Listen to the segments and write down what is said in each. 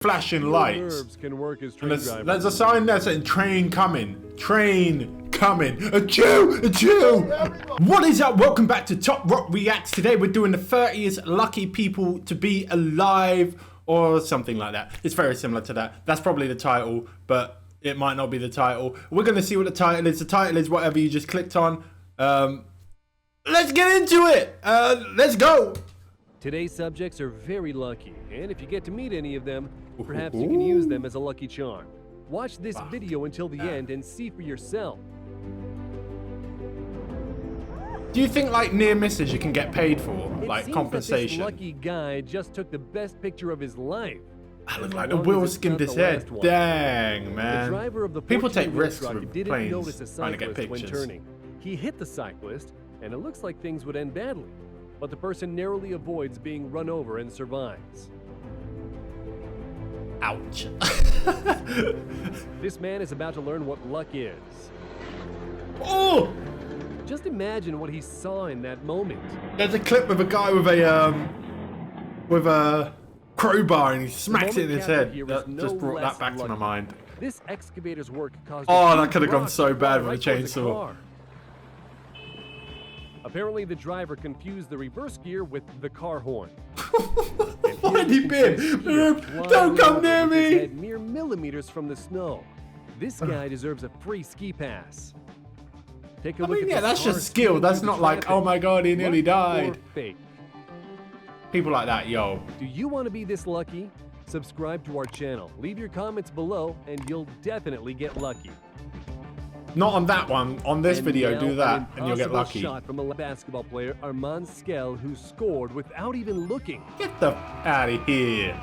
flashing Your lights. nerves can work as And train drivers. there's a sign there saying train coming. Train coming. Achoo! Achoo! What is up? Welcome back to Top Rock Reacts. Today we're doing the 30th lucky people to be alive or something like that. It's very similar to that. That's probably the title, but it might not be the title. We're going to see what the title is. The title is whatever you just clicked on. Let's get into it. Let's go. Today's subjects are very lucky, and if you get to meet any of them, perhaps you can use them as a lucky charm. Watch this video until the end and see for yourself. Do you think like near misses you can get paid for, like seems compensation? That this lucky guy just took the best picture of his life. I look like the wheel skinned his head. Dang, man. The driver of the People take risks truck with didn't planes notice a trying to get cyclist when pictures. turning. He hit the cyclist, and it looks like things would end badly. But the person narrowly avoids being run over and survives. Ouch. This man is about to learn what luck is. Oh! Just imagine what he saw in that moment. There's a clip of a guy with a crowbar and he smacks it in his head. That just brought that back to my mind. This excavator's work caused Oh, that could have gone so bad with a chainsaw. car. Apparently, the driver confused the reverse gear with the car horn. Why'd he been? Don't come near me! Mere millimeters from the snow. This guy deserves a free ski pass. Take a look at that's car just skill. That's not like, oh my god, he nearly died. Fake. People like that, yo. Do you want to be this lucky? Subscribe to our channel. Leave your comments below, and you'll definitely get lucky. Not on that one. On this video, do that, and you'll get lucky. Shot from a basketball player, Armand Skell, who scored without even looking. Get the out of here.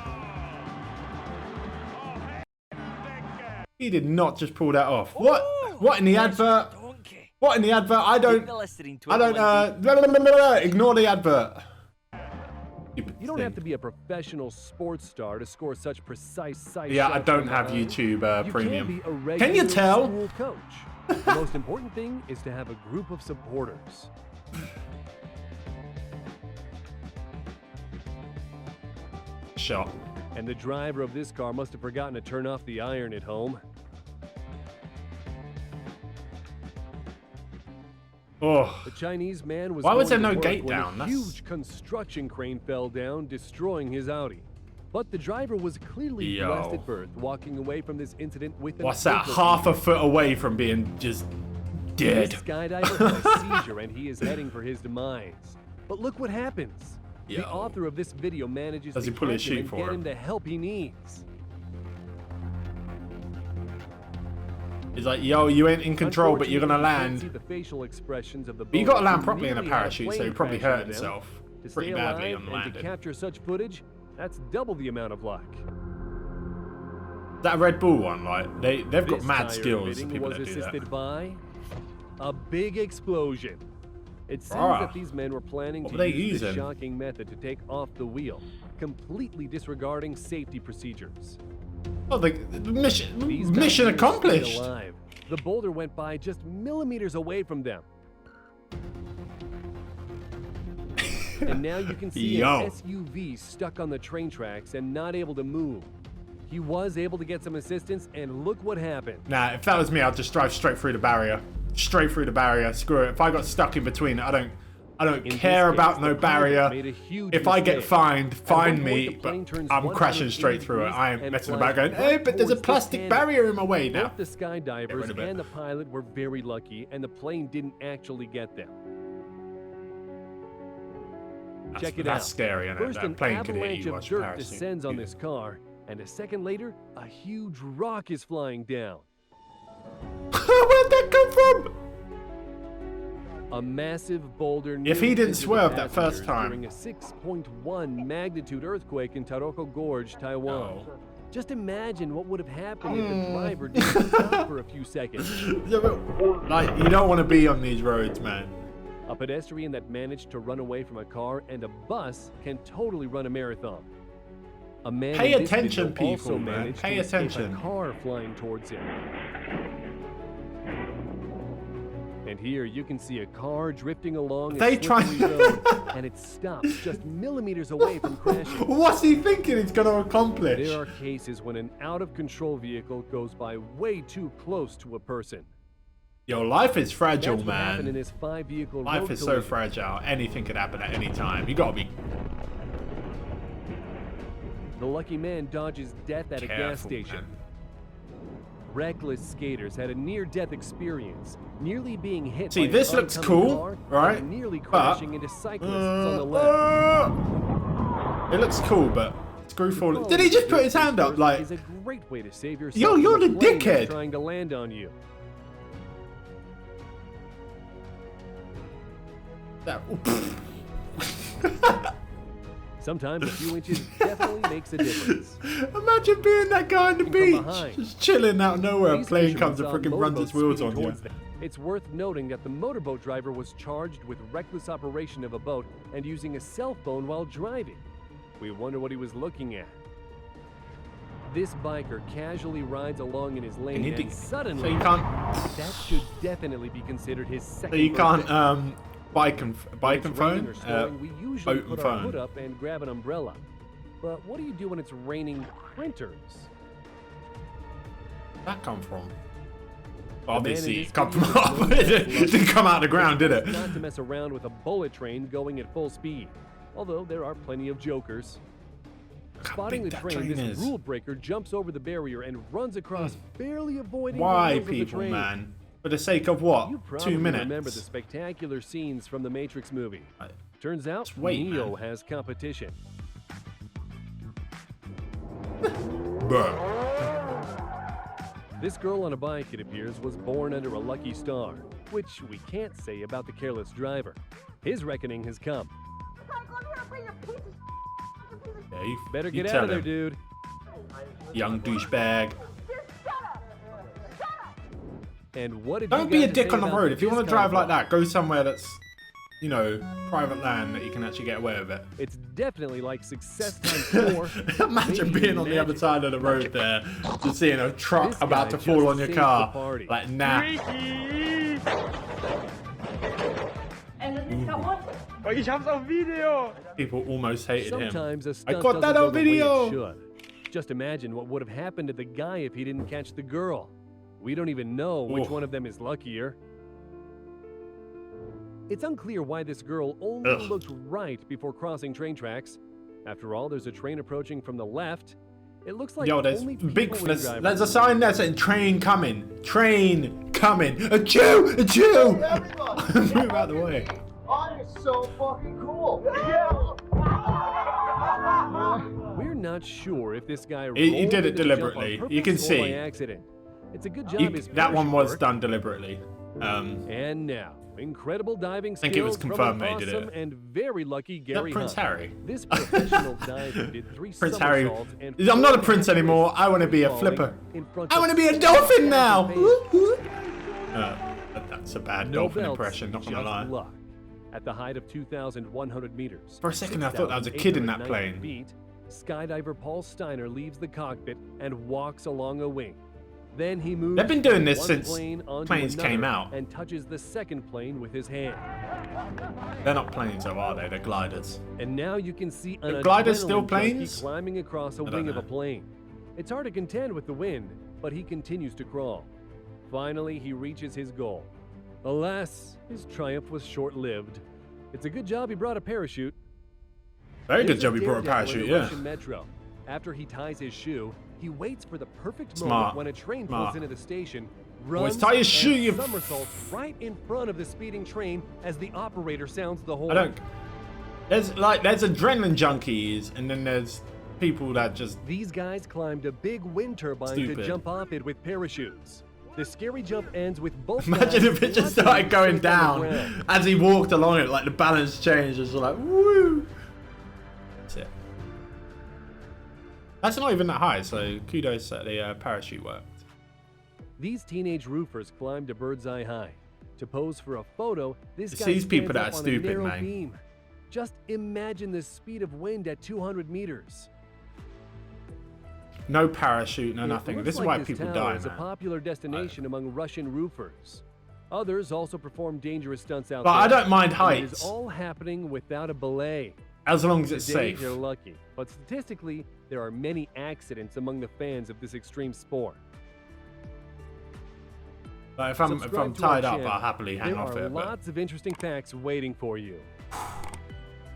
He did not just pull that off. What? What in the advert? What in the advert? I don't. Ignore the advert. You don't have to be a professional sports star to score such precise sight. Yeah, I don't have YouTube Premium. Can you tell? School coach. The most important thing is to have a group of supporters. Shot. And the driver of this car must have forgotten to turn off the iron at home. Oh. The Chinese man was. Why was there going no to work gate when down? A huge construction crane fell down, destroying his Audi. But the driver was clearly blessed at birth, walking away from this incident with. What's that? Half a foot away from being just dead. This skydiver had a seizure, and he is heading for his demise. But look what happens. Yo. The author of this video manages to pull his catch him sheet and for get him? him the help he needs. He's like, yo, you ain't in control, but you're gonna Unfortunately, you can't see land. the facial expressions of the But you gotta boat land who properly in a nearly had parachute, so plane he probably crash hurt into them. himself To pretty stay badly alive on the and to landing. capture such footage, that's double the amount of luck. That Red Bull one, like they've got This mad tire skills. fitting People was that do assisted that. by a big explosion. It seems Ah. that these men were planning What to were they use this using? shocking method to take off the wheel, completely disregarding safety procedures. Oh, the These mission passengers stayed accomplished. alive. The boulder went by just millimeters away from them. And now you can see Yo. an SUV stuck on the train tracks and not able to move. He was able to get some assistance, and look what happened. Nah, if that was me, I'd just drive straight through the barrier. Straight through the barrier. Screw it. If I got stuck in between, I don't In care this about case, no the pilot barrier. made a huge If I get mistake. fined, At one fine point, me, the plane but turns I'm 180 crashing straight through it. degrees I ain't and messing flies about going, right hey, but there's a towards plastic the barrier in my way now. Both the skydivers rid of it. and the pilot were very lucky, and the plane didn't actually get them. Check it out. That's scary, isn't it? First, That an plane could hit avalanche you of whilst you're dirt descends on this car, and a second later, a huge rock is flying down. Where'd that come from? A massive boulder. If he moved didn't into the swerve that first passengers time. during a 6.1 magnitude earthquake in TopRock Gorge, Taiwan. No. Just imagine what would have happened if the driver didn't stop for a few seconds. Yeah, but, like, you don't want to be on these roads, man. A pedestrian that managed to run away from a car and a bus can totally run a marathon. A man Pay in this attention, video also people, man. managed Pay to escape attention. a car flying towards him. And here you can see a car drifting along They a slippery road, and it stops just millimeters away from crashing. What's he thinking he's going to accomplish? There are cases when an out-of-control vehicle goes by way too close to a person. Yo, life is fragile, That's what happened in man. his 5-vehicle Life road is so collision. fragile. Anything could happen at any time. You got to be The lucky man dodges death at a gas careful, station. man. Reckless skaters had a near-death experience, nearly being hit See, by this an looks oncoming cool, car right? and nearly But, crashing into cyclists on the left. It looks cool, but screw falling. Oh, Did he just put his hand up like? Is a great way to save yourself Yo, from you're a the plane that's dickhead. trying to land on you. That, Sometimes a few inches definitely makes a difference. imagine being that guy on the From beach, behind. just chilling out of nowhere. A These plane fishermen comes and saw freaking runs motorboats its wheels speeding on you. towards them. It's worth noting that the motorboat driver was charged with reckless operation of a boat and using a cell phone while driving. We wonder what he was looking at. This biker casually rides along in his lane and So suddenly, you can't. that should definitely be considered his second So you can't birthday. bike and When it's raining phone. or snowing, we usually boat and put our phone. hood up and grab an umbrella. But what do you do when it's raining printers? That come from? man Obviously, in it this come from video up. is It didn't come out of the ground, did it? Not to mess around with a bullet train going at full speed, although there are plenty of jokers. Look how Spotting big the that train, this is. rule breaker jumps over the barrier and runs across, barely avoiding Why, the wheels of the people, train. man? For the sake of what? You probably 2 minutes. remember the spectacular scenes from the Matrix movie. Turns out, wait, Neo man. has competition. Bruh. This girl on a bike, it appears, was born under a lucky star, which we can't say about the careless driver. His reckoning has come. Yeah, you Better you get tell out of there, him. dude. Young douchebag. And what did Don't you be a got to dick say on the about road. If you this want to drive like convo? that, go somewhere that's, you know, private land that you can actually get away with it. It's definitely like success times 4. Imagine maybe being on the other magic. side of the road there, just seeing a truck This about guy to fall just on your saved car. the party. Like, nah. Ich hab's auf Video! People almost hated Sometimes a him. I stunt got that doesn't on go the way it video. should. Just imagine what would have happened to the guy if he didn't catch the girl. We don't even know which Ooh. one of them is luckier. It's unclear why this girl only Ugh. looked right before crossing train tracks. After all, there's a train approaching from the left. It looks like Yo, there's only big. people There's, drive there's a around. sign there saying "Train coming, train coming." A Jew, a Jew. Move out the way. Oh, you're so fucking cool! Yeah! We're not sure if this guy He rolled did it into the jump on deliberately. purpose You can or see. by accident. It's a good job his That one parachute was worked. done deliberately. And now, incredible diving skills think it was from confirmed an they did awesome it. and very lucky Is that Gary Prince Hunt. Harry? This professional diver did 3 Prince Harry. somersaults and I'm not a 4 prince anymore. I want to be a falling flipper. in front I of want to be a 60,000 dolphin now. fans. That's a bad No dolphin belts, impression. Not gonna just lie. luck. At the height of 2,100 meters. For a second, I thought that was a kid in that 6,890 plane. feet, skydiver Paul Steiner leaves the cockpit and walks along a wing. Then he moves They've been doing from this one since plane onto planes came another out. and touches the second plane with his hand. They're not planes, though, are they? They're gliders. And now you can see an The gliders still adrenaline junkie planes? climbing across a I don't wing of a know. plane. It's hard to contend with the wind, but he continues to crawl. Finally, he reaches his goal. Alas, his triumph was short-lived. It's a good job he brought a parachute. Very good There's job he brought a daredevil in parachute, the yeah. Russian metro. After he ties his shoe, he waits for the perfect Smart. moment when a train Smart. pulls into the station, Always runs tie your shoe, and you somersaults right in front of the speeding train as the operator sounds the horn. I don't. There's adrenaline junkies, and then there's people that just. These guys climbed a big wind turbine Stupid. to jump off it with parachutes. The scary jump ends with both Imagine guys if it just luckily started going safe on the down ground. as he walked along it, like the balance changed. It's like woo. That's it. That's not even that high, so kudos that the parachute worked. These teenage roofers climbed a bird's eye high. To pose for a photo, this It's guy these people stands that up are on stupid, a narrow man. beam. Just imagine the speed of wind at 200 meters. No parachute, no It nothing. looks This is like why this people tower die, is a man. popular destination among Russian roofers. Others also perform dangerous stunts out But there. I don't mind and it is heights, all happening without a belay. as long as it's Today, safe. you're lucky, but statistically, there are many accidents among the fans of this extreme sport. Like if I'm Subscribe to tied our up, channel. I'll happily hang There off are it. But lots of interesting facts waiting for you.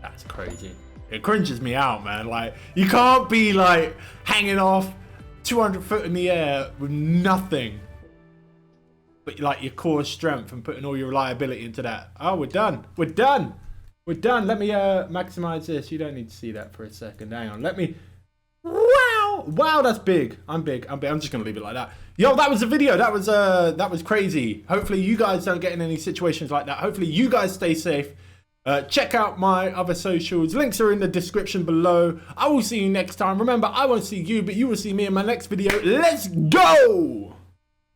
that's crazy. It cringes me out, man. Like, you can't be like hanging off 200 foot in the air with nothing but like your core strength and putting all your reliability into that. Oh, we're done. We're done. We're done. Let me maximize this. You don't need to see that for a second. Hang on. Let me. Wow. Wow, that's big. I'm big. I'm just gonna leave it like that. Yo, that was the video. That was crazy. Hopefully you guys don't get in any situations like that. Hopefully you guys stay safe. Check out my other socials. Links are in the description below. I will see you next time. Remember, I won't see you, but you will see me in my next video. Let's go!